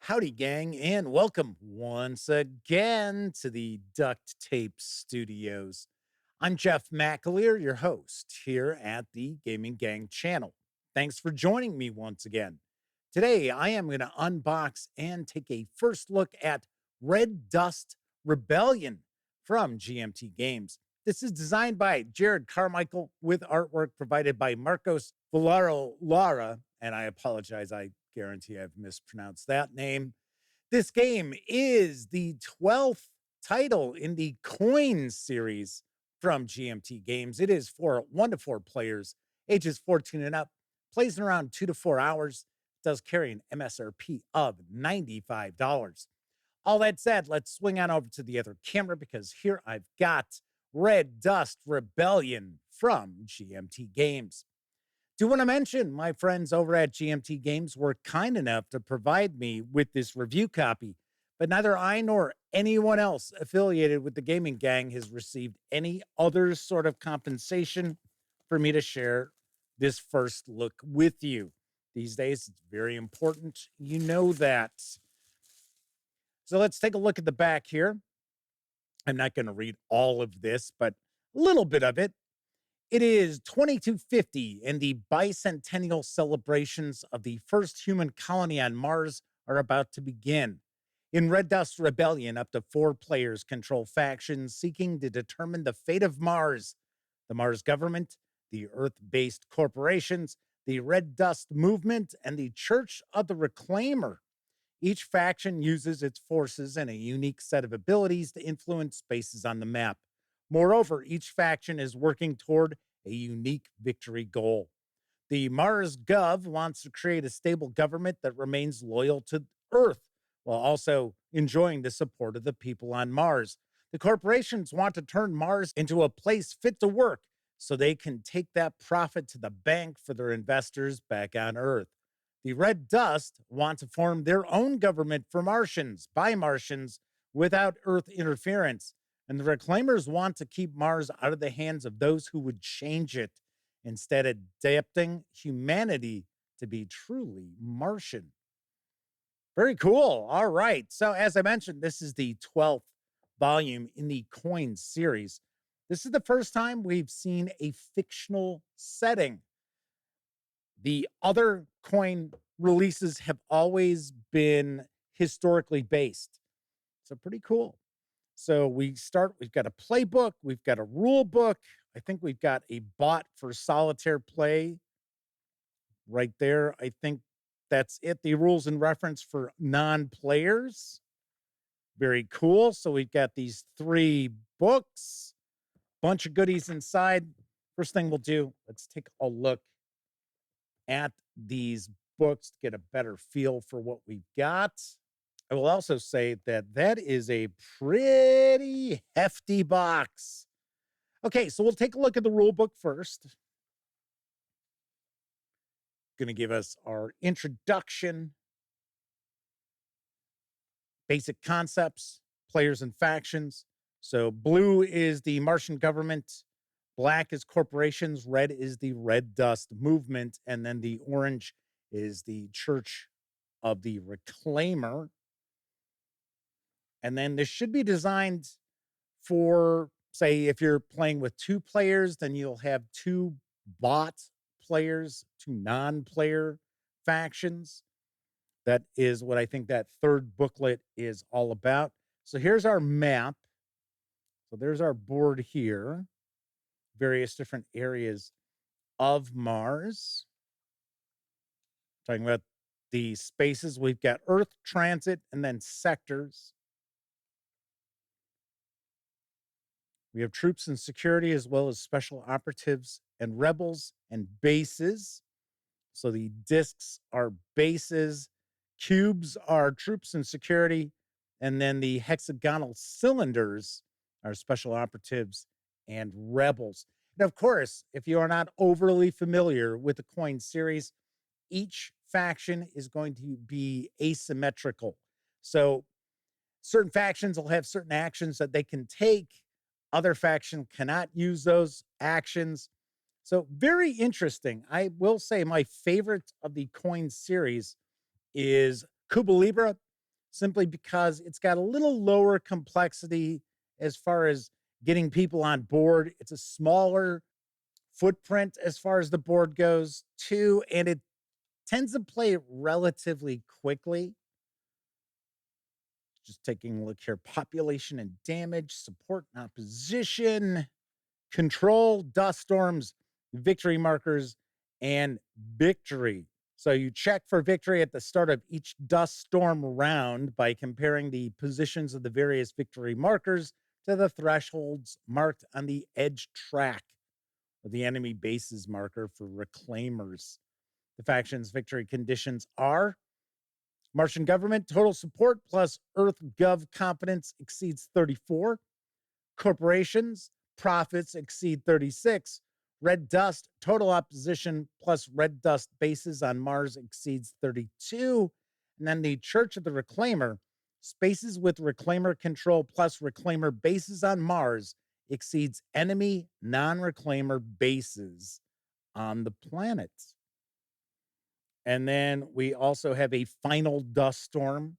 Howdy, gang, and welcome once again to the Duct Tape Studios. I'm Jeff McAleer, your host here at the Gaming Gang channel. Thanks for joining me once again. Today, I am going to unbox and take a first look at Red Dust Rebellion from GMT Games. This is designed by Jarrod Carmichael with artwork provided by Marcos Villaro Lara, and I apologize, I guarantee I've mispronounced that name. This game is the 12th title in the Coin series from GMT Games. It is for 1 to 4 players, ages 14 and up, plays in around 2 to 4 hours, does carry an MSRP of $95. All that said, let's swing on over to the other camera because here I've got Red Dust Rebellion from GMT Games. Do want to mention my friends over at GMT Games were kind enough to provide me with this review copy, but neither I nor anyone else affiliated with the Gaming Gang has received any other sort of compensation for me to share this first look with you. These days, it's very important. You know that. So let's take a look at the back here. I'm not going to read all of this, but a little bit of it. It is 2250, and the bicentennial celebrations of the first human colony on Mars are about to begin. In Red Dust Rebellion, up to 4 players control factions seeking to determine the fate of Mars. The Mars government, the Earth-based corporations, the Red Dust movement, and the Church of the Reclaimer. Each faction uses its forces and a unique set of abilities to influence spaces on the map. Moreover, each faction is working toward a unique victory goal. The Mars Gov wants to create a stable government that remains loyal to Earth while also enjoying the support of the people on Mars. The corporations want to turn Mars into a place fit to work so they can take that profit to the bank for their investors back on Earth. The Red Dust want to form their own government for Martians, by Martians, without Earth interference. And the Reclaimers want to keep Mars out of the hands of those who would change it, instead adapting humanity to be truly Martian. Very cool. All right. So as I mentioned, this is the 12th volume in the Coin series. This is the first time we've seen a fictional setting. The other Coin releases have always been historically based. So pretty cool. So we've got a playbook, we've got a rule book. I think we've got a bot for solitaire play right there. I think that's it. The rules and reference for non-players. Very cool. So we've got these 3 books, bunch of goodies inside. First thing we'll do, let's take a look at these books to get a better feel for what we've got. I will also say that that is a pretty hefty box. Okay, so we'll take a look at the rule book first. Going to give us our introduction, basic concepts, players and factions. So blue is the Martian government, black is corporations, red is the Red Dust movement, and then the orange is the Church of the Reclaimer. And then this should be designed for, say, if you're playing with 2 players, then you'll have 2 bot players, 2 non-player factions. That is what I think that third booklet is all about. So here's our map. So there's our board here. Various different areas of Mars. Talking about the spaces, we've got Earth, transit, and then sectors. We have troops and security, as well as special operatives and rebels and bases. So the discs are bases, cubes are troops and security, and then the hexagonal cylinders are special operatives and rebels. And of course, if you are not overly familiar with the Coin series, each faction is going to be asymmetrical. So certain factions will have certain actions that they can take. Other faction cannot use those actions. So very interesting. I will say my favorite of the Coin series is Cuba Libre. simply because it's got a little lower complexity as far as getting people on board. It's a smaller footprint as far as the board goes, too, and it tends to play relatively quickly. Just taking a look here: population and damage, support and opposition, control, dust storms, victory markers, and victory. So you check for victory at the start of each dust storm round by comparing the positions of the various victory markers to the thresholds marked on the edge track of the enemy bases marker for reclaimers. The faction's victory conditions are: Martian government total support plus Earth Gov competence exceeds 34. Corporations profits exceed 36. Red dust total opposition plus red dust bases on Mars exceeds 32. And then the Church of the Reclaimer, spaces with reclaimer control plus reclaimer bases on Mars exceeds enemy non-reclaimer bases on the planet. And then we also have a final dust storm.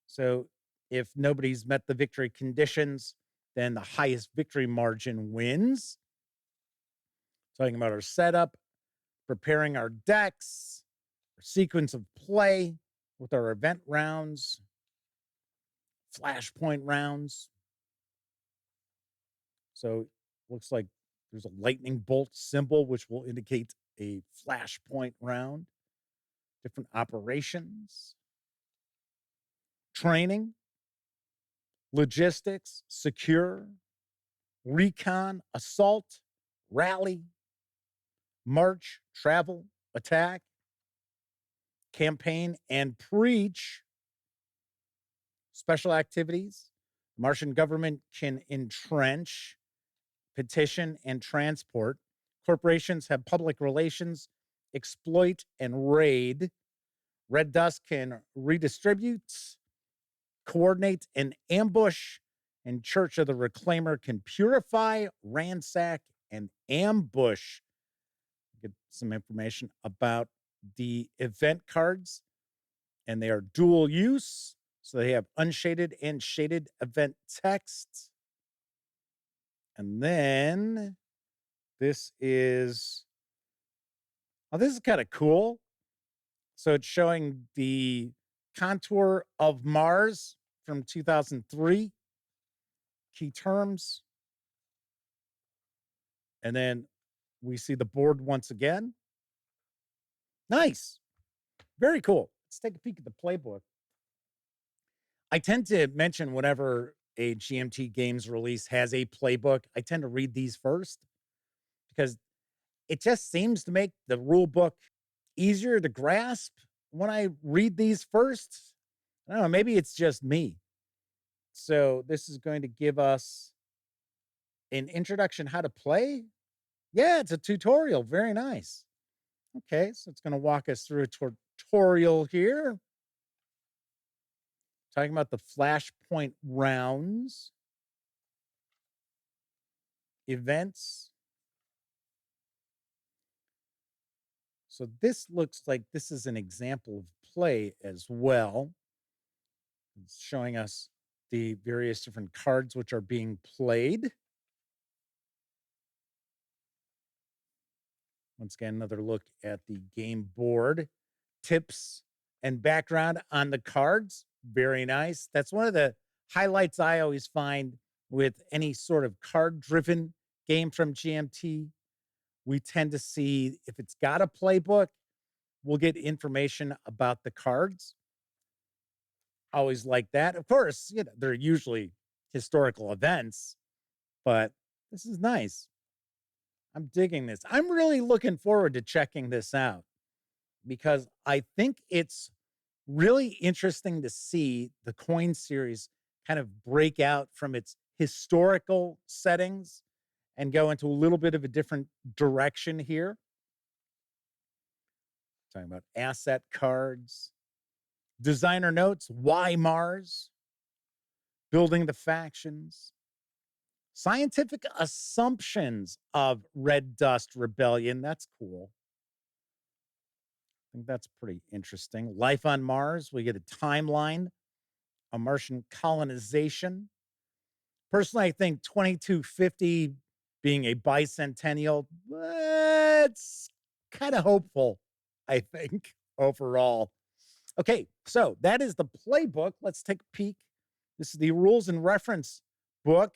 So if nobody's met the victory conditions, then the highest victory margin wins. Talking about our setup, preparing our decks, our sequence of play with our event rounds, flashpoint rounds. So looks like there's a lightning bolt symbol, which will indicate a flashpoint round. Different operations, training, logistics, secure, recon, assault, rally, march, travel, attack, campaign, and preach. Special activities. Martian government can entrench, petition, and transport. Corporations have public relations, exploit, and raid. Red Dust can redistribute, coordinate, and ambush. And Church of the Reclaimer can purify, ransack, and ambush. Get some information about the event cards, and they are dual use. So they have unshaded and shaded event text. And then this is, oh, this is kind of cool. So it's showing the contour of Mars from 2003, key terms. And then we see the board once again. Nice. Very cool. Let's take a peek at the playbook. I tend to mention whenever a GMT Games release has a playbook, I tend to read these first because it just seems to make the rule book easier to grasp when I read these first. I don't know, maybe it's just me. So this is going to give us an introduction how to play. Yeah, it's a tutorial. Very nice. Okay, so it's going to walk us through a tutorial here. Talking about the flashpoint rounds, events. So this looks like this is an example of play as well. It's showing us the various different cards which are being played. Once again, another look at the game board. Tips and background on the cards. Very nice. That's one of the highlights I always find with any sort of card-driven game from GMT. We tend to see if it's got a playbook, we'll get information about the cards. Always like that. Of course, you know, they're usually historical events, but this is nice. I'm digging this. I'm really looking forward to checking this out because I think it's really interesting to see the coin series kind of break out from its historical settings and go into a little bit of a different direction here. Talking about asset cards, designer notes, why Mars, building the factions, scientific assumptions of Red Dust Rebellion. That's cool. I think that's pretty interesting. Life on Mars, we get a timeline a Martian colonization. Personally, I think 2250 being a bicentennial, it's kind of hopeful, I think, overall. Okay, so that is the playbook. Let's take a peek. This is the rules and reference book.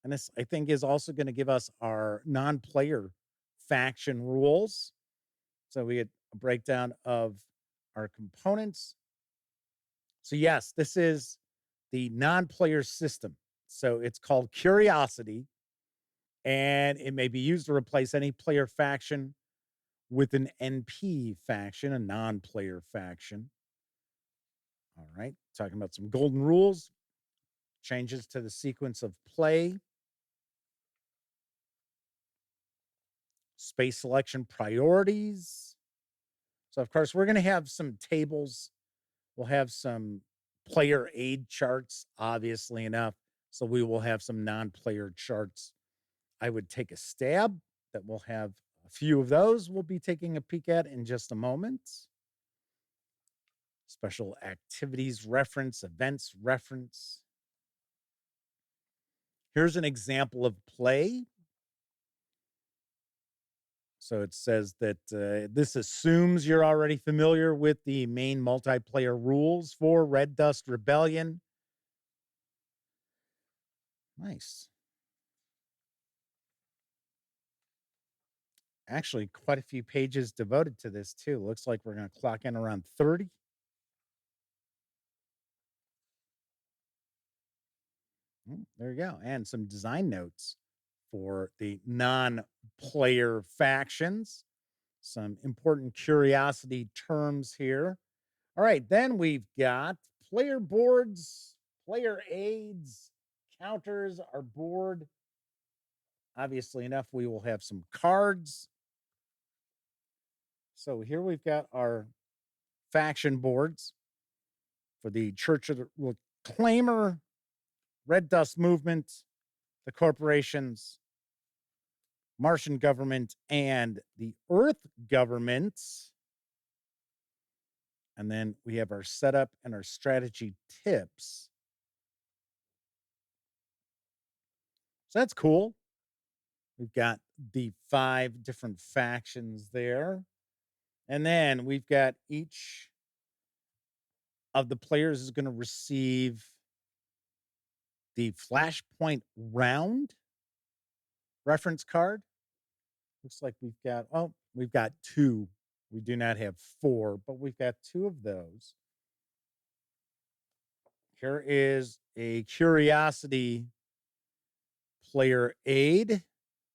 And this, I think, is also going to give us our non-player faction rules. So we get a breakdown of our components. So yes, this is the non-player system. So it's called Curiosity, and it may be used to replace any player faction with an NP faction, a non-player faction. All right, talking about some golden rules, changes to the sequence of play, space selection priorities. So, of course, we're going to have some tables. We'll have some player aid charts, obviously enough. So, we will have some non player charts. I would take a stab that we'll have a few of those we'll be taking a peek at in just a moment. Special activities reference, events reference. Here's an example of play. So it says that this assumes you're already familiar with the main multiplayer rules for Red Dust Rebellion. Nice. Actually, quite a few pages devoted to this, too. Looks like we're going to clock in around 30. There you go. And some design notes for the non player factions. Some important curiosity terms here. All right, then we've got player boards, player aids, counters, our board. Obviously enough, we will have some cards. So here we've got our faction boards for the Church of the Reclaimer, Red Dust Movement, the corporations, Martian government, and the Earth government. And then we have our setup and our strategy tips. So that's cool. We've got the 5 different factions there. And then we've got each of the players is going to receive the Flashpoint round reference card. Looks like we've got 2. We do not have 4, but we've got 2 of those. Here is a curiosity player aid.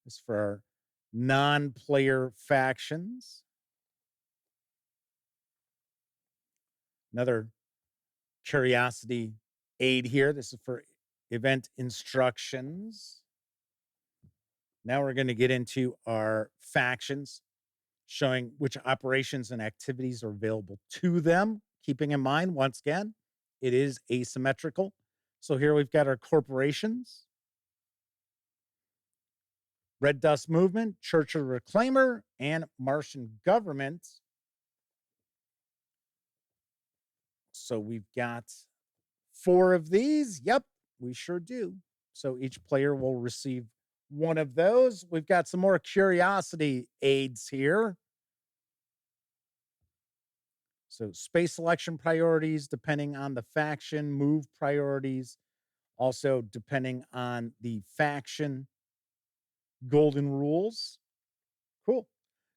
This is for our non-player factions. Another curiosity aid here. This is for event instructions. Now we're going to get into our factions, showing which operations and activities are available to them. Keeping in mind, once again, it is asymmetrical. So here we've got our corporations, Red Dust Movement, Church of the Reclaimer, and Martian government. So we've got 4 of these. Yep, we sure do. So each player will receive one of those. We've got some more curiosity aids here. So space selection priorities, depending on the faction, move priorities, also depending on the faction, golden rules. Cool.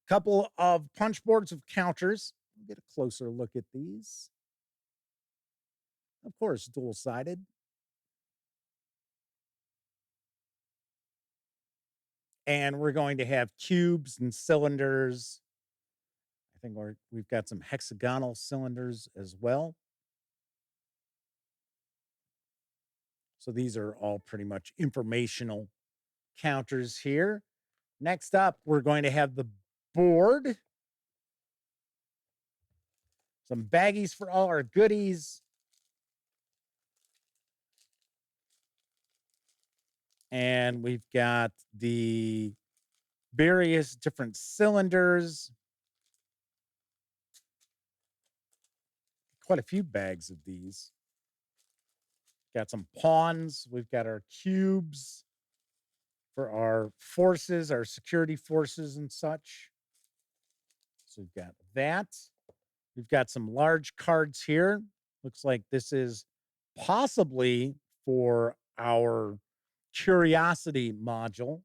Couple of punch boards of counters. Get a closer look at these. Of course, dual-sided. And we're going to have cubes and cylinders. I think we've got some hexagonal cylinders as well. So these are all pretty much informational counters here. Next up, we're going to have the board. Some baggies for all our goodies. And we've got the various different cylinders. Quite a few bags of these. Got some pawns. We've got our cubes for our forces, our security forces and such. So we've got that. We've got some large cards here. Looks like this is possibly for our curiosity module.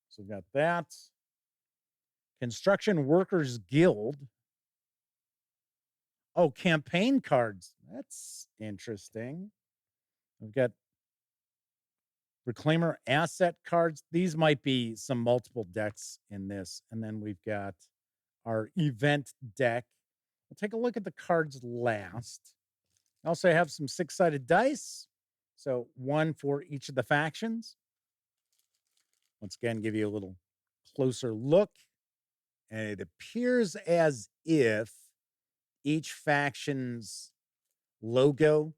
So we've got that. Construction Workers Guild. Oh, campaign cards. That's interesting. We've got Reclaimer asset cards. These might be some multiple decks in this. And then we've got our event deck. We'll take a look at the cards last. I also have some 6-sided dice. So one for each of the factions. Once again, give you a little closer look. And it appears as if each faction's logo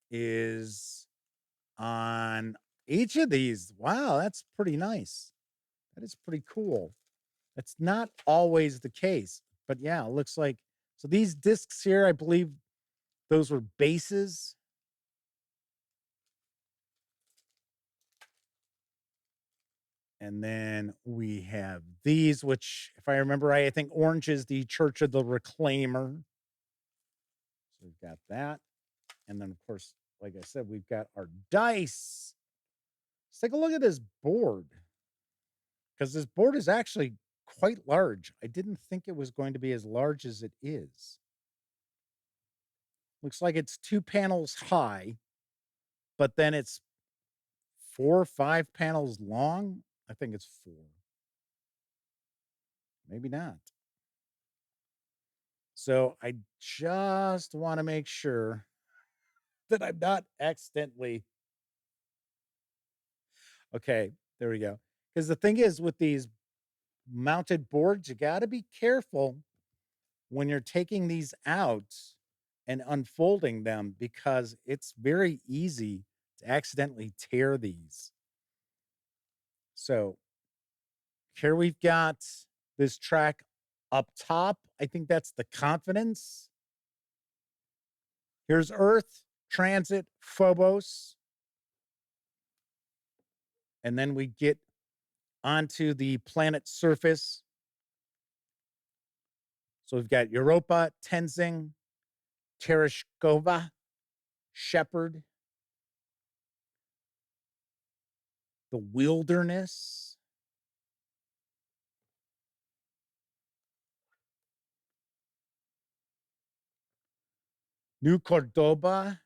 is on each of these. Wow, that's pretty nice. That is pretty cool. That's not always the case, but yeah, it looks like so these discs here, I believe those were bases. And then we have these, which, if I remember right, I think orange is the Church of the Reclaimer. So we've got that. And then, of course, like I said, we've got our dice. Let's take a look at this board, because this board is actually quite large. I didn't think it was going to be as large as it is. Looks like it's 2 panels high, but then it's 4 or 5 panels long. I think it's 4. Maybe not. So I just want to make sure that I'm not accidentally. Okay, there we go. Because the thing is, with these mounted boards, you got to be careful when you're taking these out and unfolding them, because it's very easy to accidentally tear these. So here we've got this track up top. I think that's the Confidence. Here's Earth, Transit, Phobos. And then we get onto the planet surface. So we've got Europa, Tenzing, Tereshkova, Shepherd, the Wilderness, New Cordoba,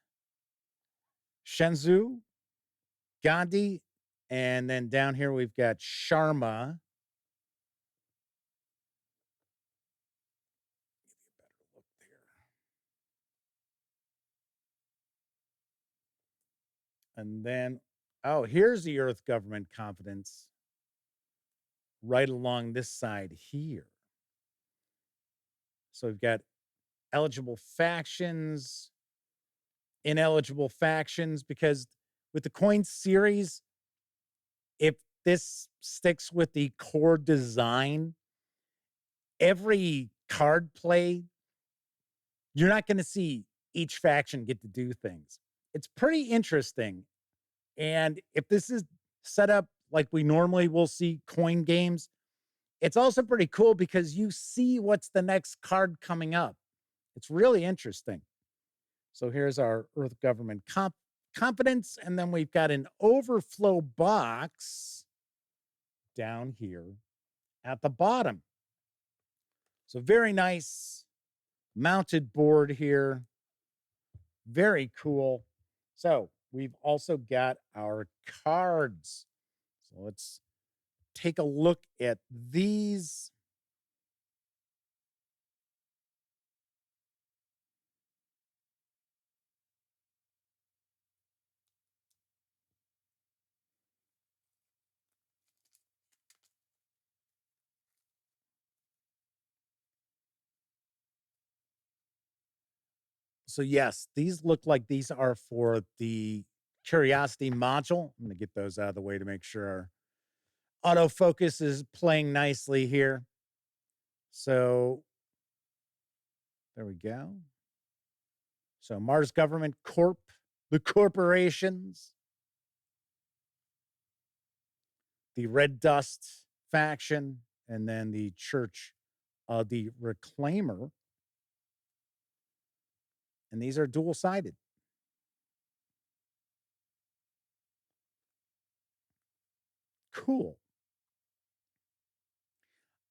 Shenzhou, Gandhi, and then down here we've got Sharma. Look there. And then, oh, here's the Earth Government Confidence right along this side here. So we've got eligible factions, ineligible factions, because with the coin series, if this sticks with the core design, every card play, you're not going to see each faction get to do things. It's pretty interesting. And if this is set up like we normally will see coin games, it's also pretty cool because you see what's the next card coming up. It's really interesting. So here's our Earth Government Confidence. And then we've got an overflow box down here at the bottom. So very nice mounted board here. Very cool. So we've also got our cards. So let's take a look at these. So yes, these look like these are for the Curiosity module. I'm going to get those out of the way to make sure our autofocus is playing nicely here. So there we go. So Mars Government Corp, the corporations, the Red Dust faction, and then the Church of the Reclaimer. And these are dual sided. Cool.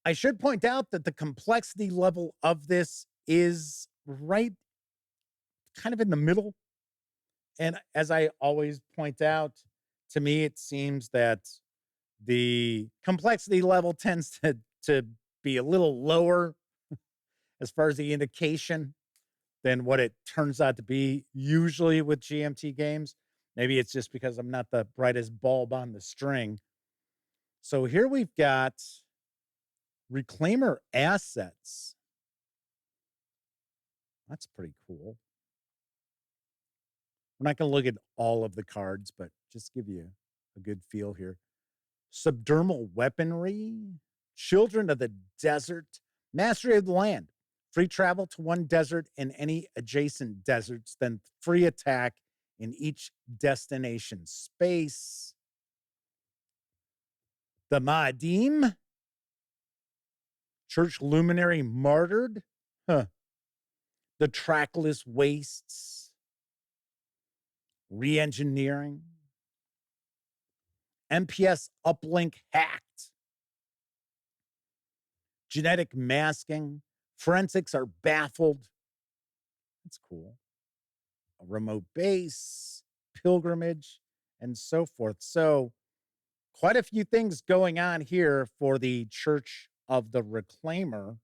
I should point out that the complexity level of this is right kind of in the middle. And as I always point out, to me, it seems that the complexity level tends to be a little lower as far as the indication than what it turns out to be usually with GMT games. Maybe it's just because I'm not the brightest bulb on the string. So here we've got Reclaimer assets. That's pretty cool. We're not going to look at all of the cards, but just give you a good feel here. Subdermal weaponry, Children of the Desert, Mastery of the Land, free travel to one desert and any adjacent deserts, then free attack in each destination space. The Ma'adim, Church Luminary Martyred, the Trackless Wastes, Reengineering, MPS Uplink Hacked, Genetic Masking, Forensics Are Baffled. That's cool. A Remote Base, Pilgrimage, and so forth. So, quite a few things going on here for the Church of the Reclaimer.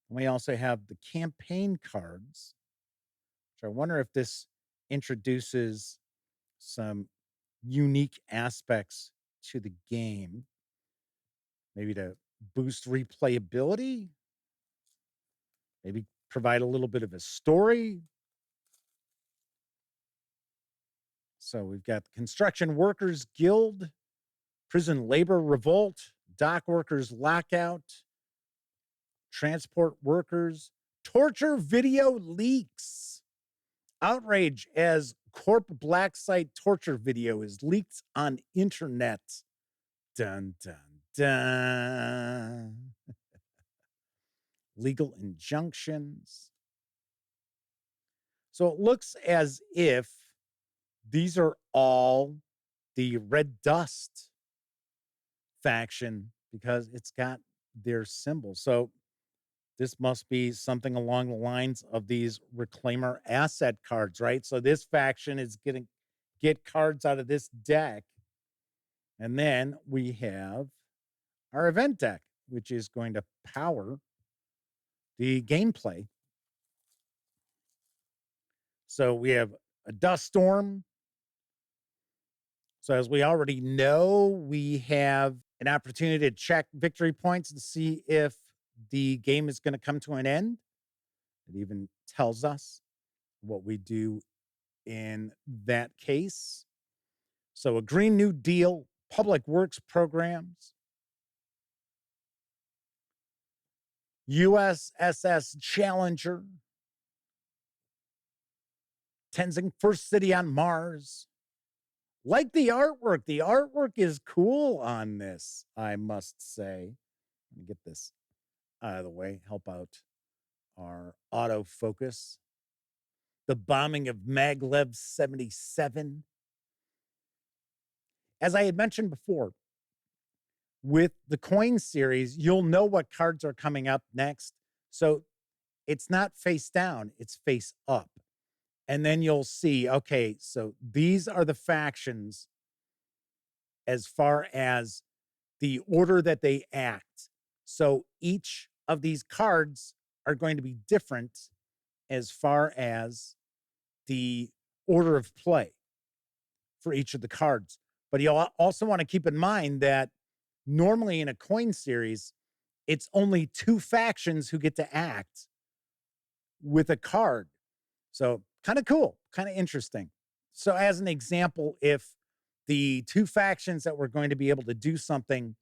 We also have the campaign cards, which I wonder if this introduces some unique aspects to the game, maybe to boost replayability, maybe provide a little bit of a story. So we've got Construction Workers Guild, Prison Labor Revolt, Dock Workers Lockout, Transport Workers, Torture Video Leaks, outrage as Corp Black Site torture video is leaked on internet. Dun, dun, dun. Legal injunctions. So it looks as if these are all the Red Dust faction because it's got their symbol. So this must be something along the lines of these Reclaimer asset cards, right? So this faction is going to get cards out of this deck. And then we have our event deck, which is going to power the gameplay. So we have a Dust Storm. So as we already know, we have an opportunity to check victory points to see if the game is going to come to an end. It even tells us what we do in that case. So a Green New Deal, public works programs, USS Challenger, Tenzing First City on Mars. Like the artwork is cool on this, I must say. Let me get this out of the way, help out our autofocus. The bombing of Maglev 77. As I had mentioned before, with the coin series, you'll know what cards are coming up next. So it's not face down, it's face up. And then you'll see, okay, so these are the factions as far as the order that they act. So each of these cards are going to be different as far as the order of play for each of the cards. But you'll also want to keep in mind that normally in a coin series, it's only two factions who get to act with a card. So kind of cool, kind of interesting. So as an example, if the two factions that were going to be able to do something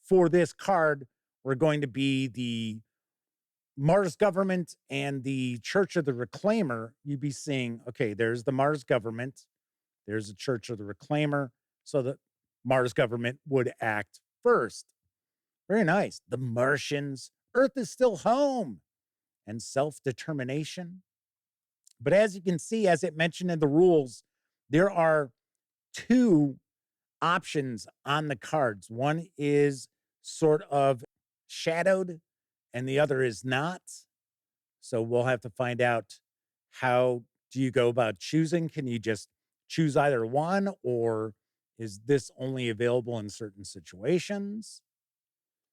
for this card were going to be the Mars government and the Church of the Reclaimer, you'd be seeing, okay, there's the Mars government, there's the Church of the Reclaimer. So the Mars government would act first. Very nice. The Martians, Earth is still home, and self determination. But as you can see, as it mentioned in the rules, there are two options on the cards. One is sort of shadowed, and the other is not. So we'll have to find out, how do you go about choosing? Can you just choose either one, or is this only available in certain situations?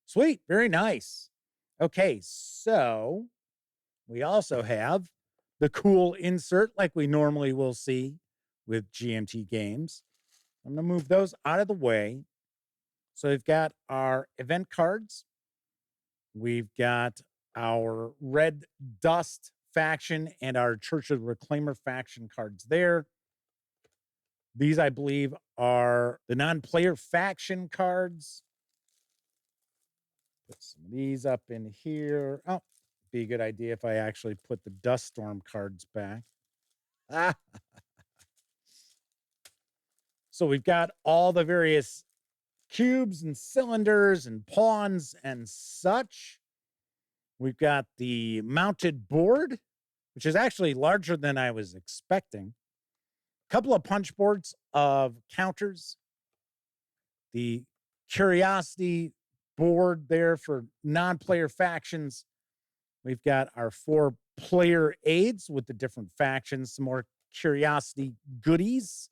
Sweet. Very nice. Okay. So we also have the cool insert like we normally will see with GMT Games. I'm going to move those out of the way. So we've got our event cards. We've got our Red Dust faction and our Church of the Reclaimer faction cards there. These, I believe, are the non-player faction cards. Put some of these up in here. Oh, be a good idea if I actually put the Dust Storm cards back. Ah. So we've got all the various cubes and cylinders and pawns and such. We've got the mounted board, which is actually larger than I was expecting. A couple of punch boards of counters. The curiosity board there for non-player factions. We've got our 4-player aids with the different factions, some more curiosity goodies.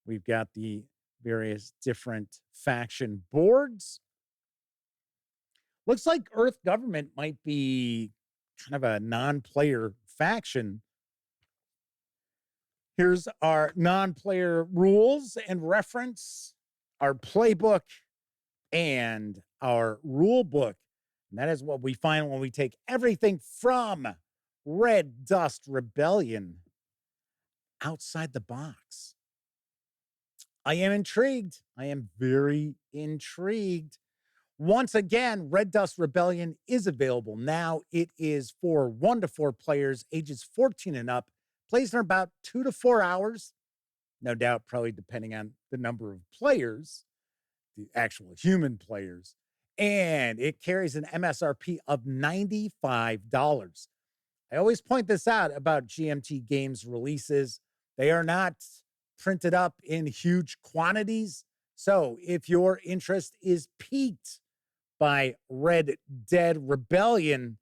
We've got the various different faction boards. Looks like Earth Government might be kind of a non-player faction. Here's our non-player rules and reference, our playbook, and our rule book. And that is what we find when we take everything from Red Dust Rebellion outside the box. I am intrigued. I am very intrigued. Once again, Red Dust Rebellion is available now. It is for 1 to 4 players, ages 14 and up. Plays in about 2 to 4 hours. No doubt, probably depending on the number of players, the actual human players. And it carries an MSRP of $95. I always point this out about GMT Games releases. They are not printed up in huge quantities. So if your interest is piqued by Red Dead Rebellion,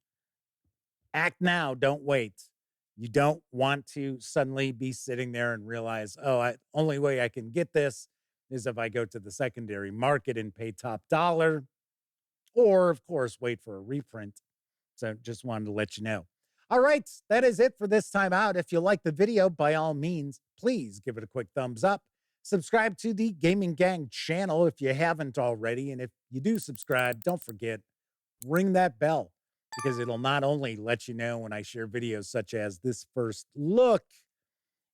act now, don't wait. You don't want to suddenly be sitting there and realize, oh, only way I can get this is if I go to the secondary market and pay top dollar, or of course, wait for a reprint. So just wanted to let you know. All right, that is it for this time out. If you like the video, by all means, please give it a quick thumbs up. Subscribe to the Gaming Gang channel if you haven't already. And if you do subscribe, don't forget, ring that bell, because it'll not only let you know when I share videos such as this first look,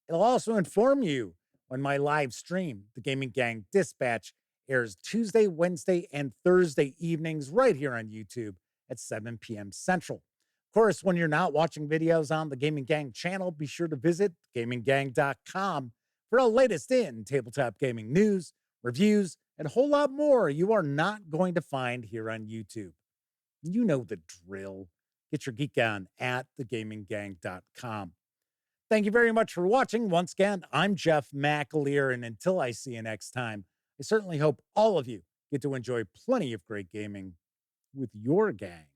it'll also inform you when my live stream, the Gaming Gang Dispatch, airs Tuesday, Wednesday, and Thursday evenings right here on YouTube at 7 p.m. Central. Of course, when you're not watching videos on the Gaming Gang channel, be sure to visit gaminggang.com for the latest in tabletop gaming news, reviews, and a whole lot more you are not going to find here on YouTube. You know the drill. Get your geek on at thegaminggang.com. Thank you very much for watching. Once again, I'm Jeff McAleer, and until I see you next time, I certainly hope all of you get to enjoy plenty of great gaming with your gang.